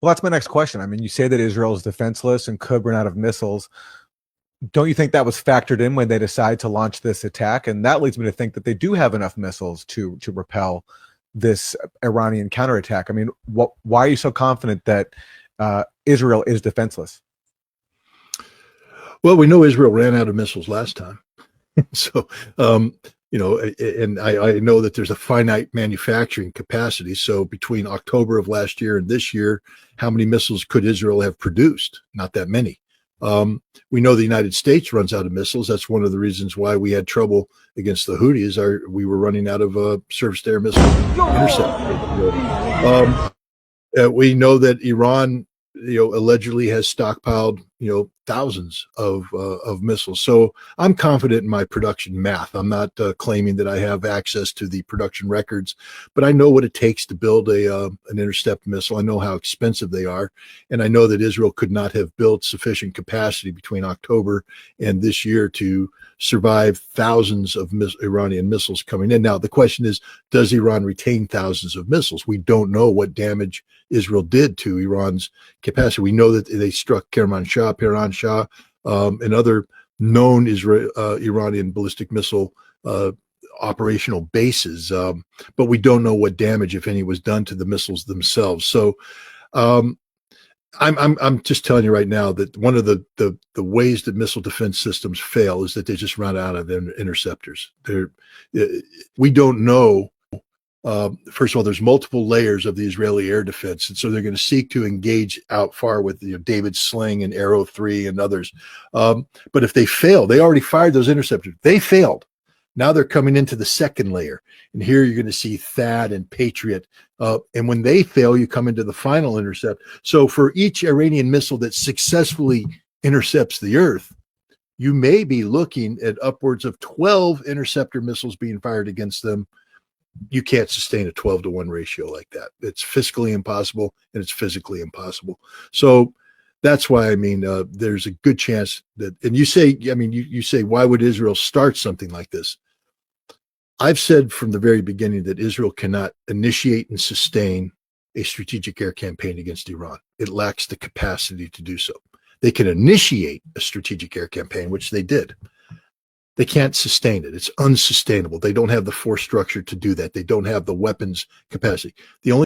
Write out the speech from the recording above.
Well, that's my next question. I mean, you say that Israel is defenseless and could run out of missiles. Don't you think that was factored in when they decided to launch this attack? And that leads me to think that they do have enough missiles to repel this Iranian counterattack. I mean, why are you so confident that Israel is defenseless? Well, we know Israel ran out of missiles last time. So, and I know that there's a finite manufacturing capacity. So between October of last year and this year, how many missiles could Israel have produced? Not that many. We know the United States runs out of missiles. That's one of the reasons why we had trouble against the Houthis. We were running out of surface-to-air missile intercept. We know that Iran, allegedly has stockpiled, thousands of missiles. So I'm confident in my production math. I'm not claiming that I have access to the production records, but I know what it takes to build an intercept missile. I know how expensive they are, and I know that Israel could not have built sufficient capacity between October and this year to survive thousands of Iranian missiles coming in. Now, the question is, does Iran retain thousands of missiles? We don't know what damage Israel did to Iran's capacity. We know that they struck Piran Shah, and other known Iranian ballistic missile operational bases, but we don't know what damage, if any, was done to the missiles themselves. So I'm just telling you right now that one of the ways that missile defense systems fail is that they just run out of interceptors. We don't know. First of all, there's multiple layers of the Israeli air defense, and so they're going to seek to engage out far with David Sling and Arrow 3 and others. But if they fail, they already fired those interceptors. They failed. Now they're coming into the second layer, and here you're going to see THAAD and Patriot. And when they fail, you come into the final intercept. So for each Iranian missile that successfully intercepts the Earth, you may be looking at upwards of 12 interceptor missiles being fired against them. You can't sustain a 12-to-1 ratio like that. It's fiscally impossible, and it's physically impossible. So that's why, there's a good chance that, and you say, you say, why would Israel start something like this? I've said from the very beginning that Israel cannot initiate and sustain a strategic air campaign against Iran. It lacks the capacity to do so. They can initiate a strategic air campaign, which they did. They can't sustain it. It's unsustainable. They don't have the force structure to do that. They don't have the weapons capacity. The only